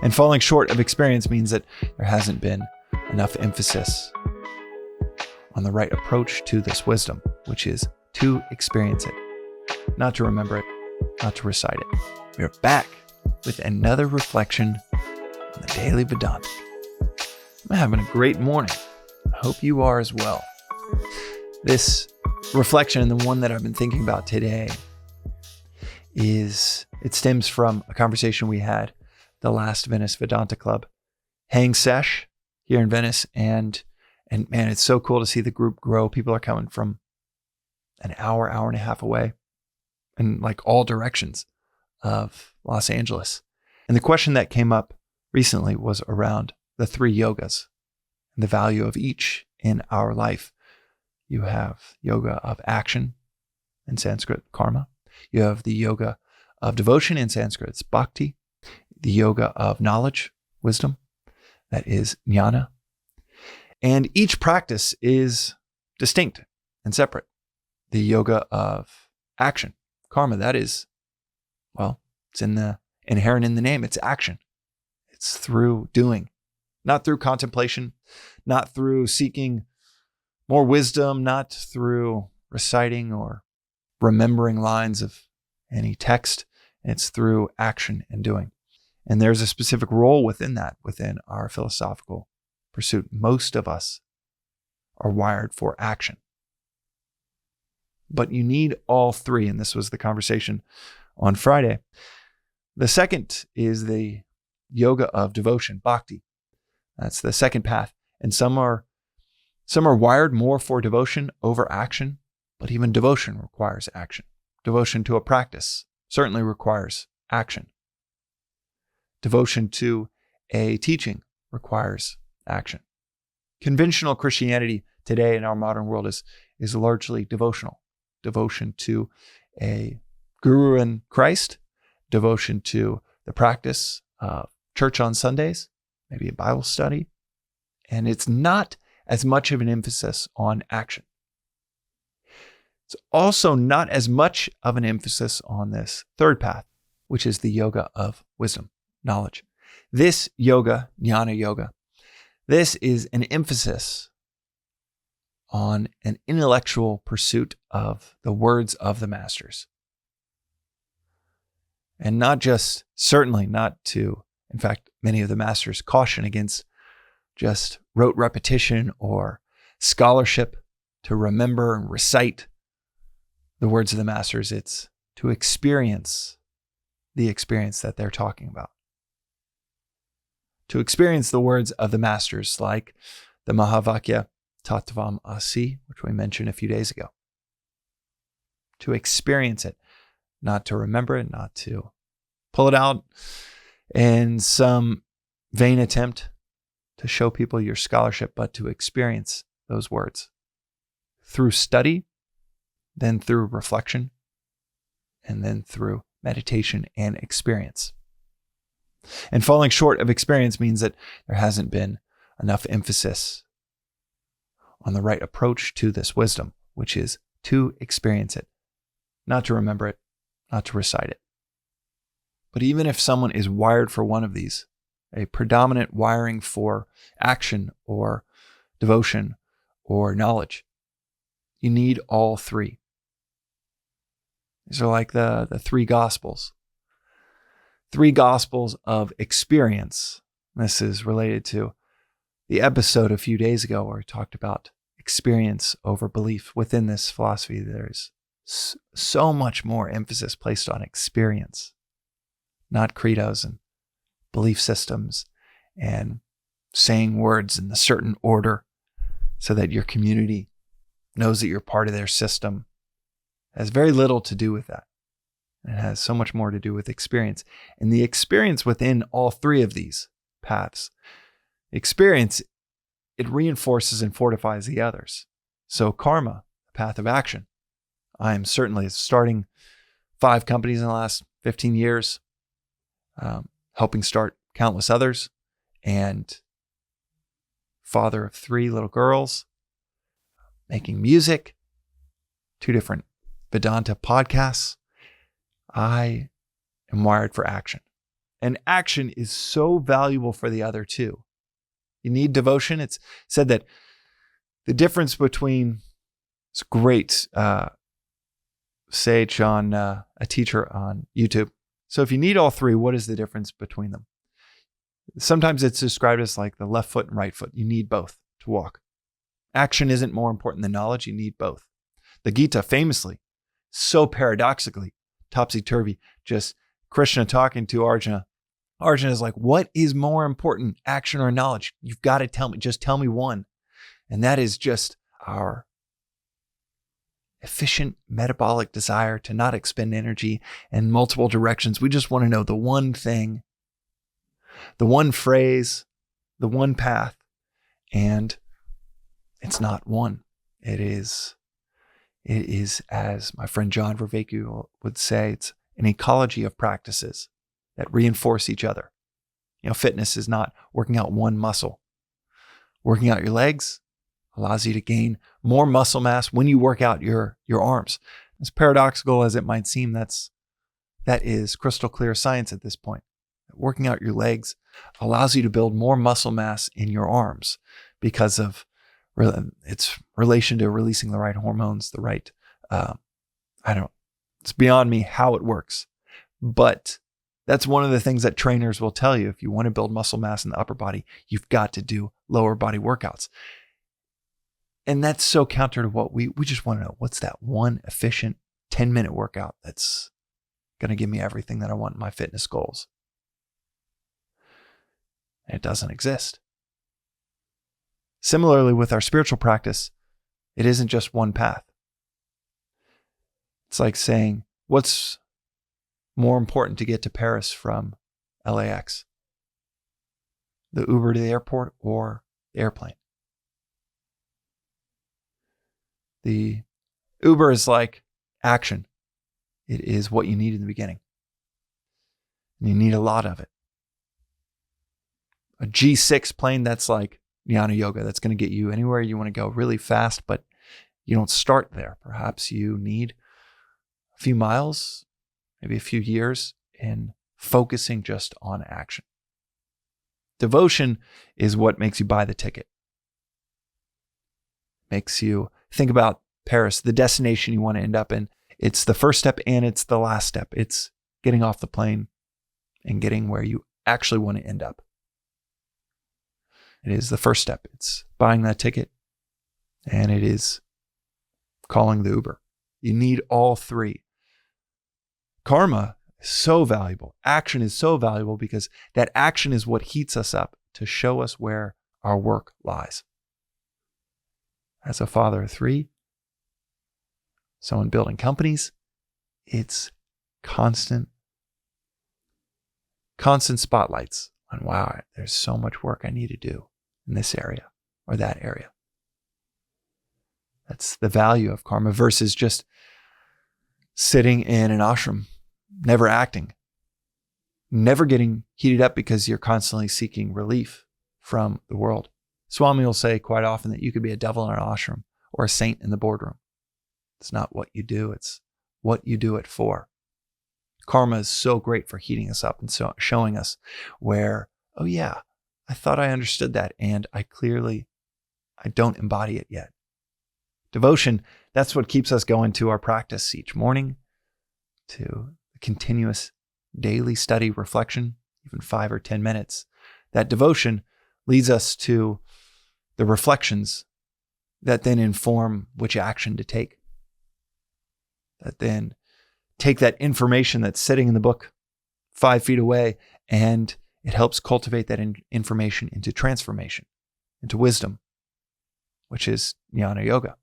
And falling short of experience means that there hasn't been enough emphasis on the right approach to this wisdom, which is to experience it, not to remember it, not to recite it. We are back with another reflection on the Daily Vedantic. I'm having a great morning. I hope you are as well. This reflection, and the one that I've been thinking about today, it stems from a conversation we had the last Venice Vedanta Club hang sesh here in Venice. And man, it's so cool to see the group grow. People are coming from an hour and a half away in like all directions of Los Angeles. And the question that came up recently was around the three yogas and the value of each in our life. You have yoga of action, in Sanskrit, karma. You have the yoga of devotion, in Sanskrit, it's bhakti. The yoga of knowledge, wisdom, that is jnana. And each practice is distinct and separate. The yoga of action, karma, that is, well, it's inherent in the name. It's action. It's through doing, not through contemplation, not through seeking more wisdom, not through reciting or remembering lines of any text. It's through action and doing. And there's a specific role within that, within our philosophical pursuit. Most of us are wired for action. But you need all three, and this was the conversation on Friday. The second is the yoga of devotion, bhakti. That's the second path. And some are wired more for devotion over action, but even devotion requires action. Devotion to a practice certainly requires action. Devotion to a teaching requires action. Conventional Christianity today in our modern world is largely devotional. Devotion to a guru in Christ, devotion to the practice of church on Sundays, maybe a Bible study. And it's not as much of an emphasis on action. It's also not as much of an emphasis on this third path, which is the yoga of wisdom, knowledge. This yoga, Jnana yoga, this is an emphasis on an intellectual pursuit of the words of the masters. And not just, certainly not to, in fact, many of the masters caution against just rote repetition or scholarship to remember and recite the words of the masters. It's to experience the experience that they're talking about. To experience the words of the masters, like the Mahavakya Tattvam Asi, which we mentioned a few days ago. To experience it, not to remember it, not to pull it out in some vain attempt to show people your scholarship, but to experience those words through study, then through reflection, and then through meditation and experience. And falling short of experience means that there hasn't been enough emphasis on the right approach to this wisdom, which is to experience it, not to remember it, not to recite it. But even if someone is wired for one of these, a predominant wiring for action or devotion or knowledge, you need all three. These are like the three gospels. Three gospels of experience. This is related to the episode a few days ago where we talked about experience over belief. Within this philosophy, there's so much more emphasis placed on experience, not credos and belief systems and saying words in a certain order so that your community knows that you're part of their system. It has very little to do with that. It has so much more to do with experience. And the experience within all three of these paths, experience, it reinforces and fortifies the others. So karma, the path of action. I am certainly starting 5 companies in the last 15 years, helping start countless others, and father of 3 little girls, making music, 2 different Vedanta podcasts. I am wired for action. And action is so valuable for the other too. You need devotion. It's said that the difference between, it's great sage on a teacher on YouTube. So if you need all three, what is the difference between them? Sometimes it's described as like the left foot and right foot. You need both to walk. Action isn't more important than knowledge. You need both. The Gita famously, so paradoxically, topsy-turvy, just Krishna talking to Arjuna. Arjuna is like, what is more important, action or knowledge? You've got to tell me, just tell me one. And that is just our efficient metabolic desire to not expend energy in multiple directions. We just want to know the one thing, the one phrase, the one path. And it's not one. It is, as my friend John Vervaeke would say, it's an ecology of practices that reinforce each other. Fitness is not working out one muscle. Working out your legs allows you to gain more muscle mass when you work out your arms. As paradoxical as it might seem, that is crystal clear science at this point. Working out your legs allows you to build more muscle mass in your arms because of its relation to releasing the right hormones, the right, it's beyond me how it works. But that's one of the things that trainers will tell you. If you want to build muscle mass in the upper body, you've got to do lower body workouts. And that's so counter to what we just want to know. What's that one efficient 10-minute workout that's going to give me everything that I want in my fitness goals? And it doesn't exist. Similarly, with our spiritual practice, it isn't just one path. It's like saying, what's more important to get to Paris from LAX? The Uber to the airport or the airplane? The Uber is like action. It is what you need in the beginning. And you need a lot of it. A G6 plane, that's like Jnana yoga. That's going to get you anywhere you want to go really fast, but you don't start there. Perhaps you need a few miles, maybe a few years in focusing just on action. Devotion is what makes you buy the ticket. Makes you think about Paris, the destination you want to end up in. It's the first step and it's the last step. It's getting off the plane and getting where you actually want to end up. It is the first step. It's buying that ticket, and it is calling the Uber. You need all three. Karma is so valuable. Action is so valuable because that action is what heats us up to show us where our work lies. As a father of three, someone building companies, it's constant spotlights on, wow, there's so much work I need to do in this area or that area. That's the value of karma versus just sitting in an ashram, never acting, never getting heated up because you're constantly seeking relief from the world. Swami will say quite often that you could be a devil in an ashram or a saint in the boardroom. It's not what you do, it's what you do it for. Karma is so great for heating us up and so showing us where, oh yeah, I thought I understood that, and I don't embody it yet. Devotion, that's what keeps us going to our practice each morning, to continuous daily study, reflection, even 5 or 10 minutes. That devotion leads us to the reflections that then inform which action to take. That then take that information that's sitting in the book 5 feet away, and it helps cultivate that information into transformation, into wisdom, which is Jnana yoga.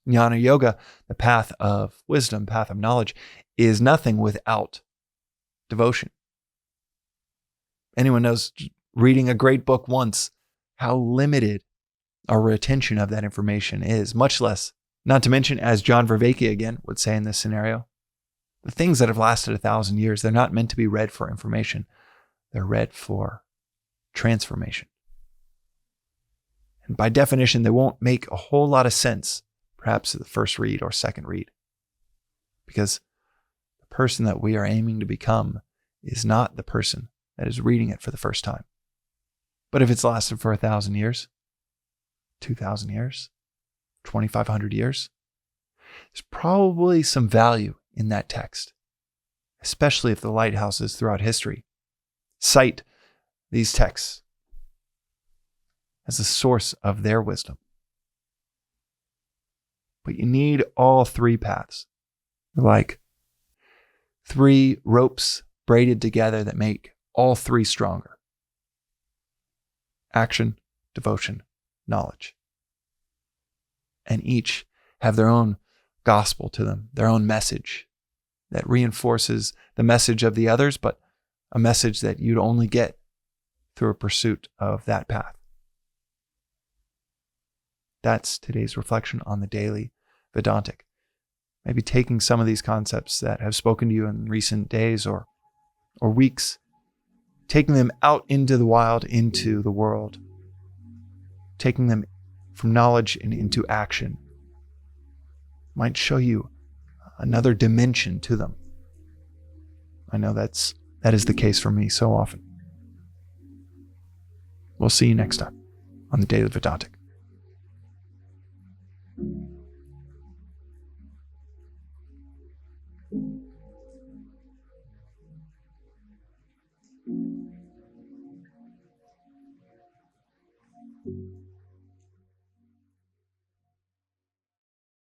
Jnana yoga, the path of wisdom, path of knowledge, is nothing without devotion. Anyone knows, reading a great book once, how limited our retention of that information is, much less, not to mention, as John Vervaeke again would say in this scenario, the things that have lasted 1,000 years, they're not meant to be read for information. They're read for transformation. And by definition, they won't make a whole lot of sense, perhaps at the first read or second read, because the person that we are aiming to become is not the person that is reading it for the first time. But if it's lasted for 1,000 years, 2,000 years, 2,500 years, there's probably some value in that text, especially if the lighthouses throughout history cite these texts as the source of their wisdom. But you need all three paths. They're like three ropes braided together that make all three stronger. Action, devotion, knowledge. And each have their own gospel to them, their own message that reinforces the message of the others, but a message that you'd only get through a pursuit of that path. That's today's reflection on the daily Vedantic. Maybe taking some of these concepts that have spoken to you in recent days or weeks, taking them out into the wild, into the world, taking them from knowledge and into action might show you another dimension to them. I know that is the case for me so often. We'll see you next time on the Daily Vedantic.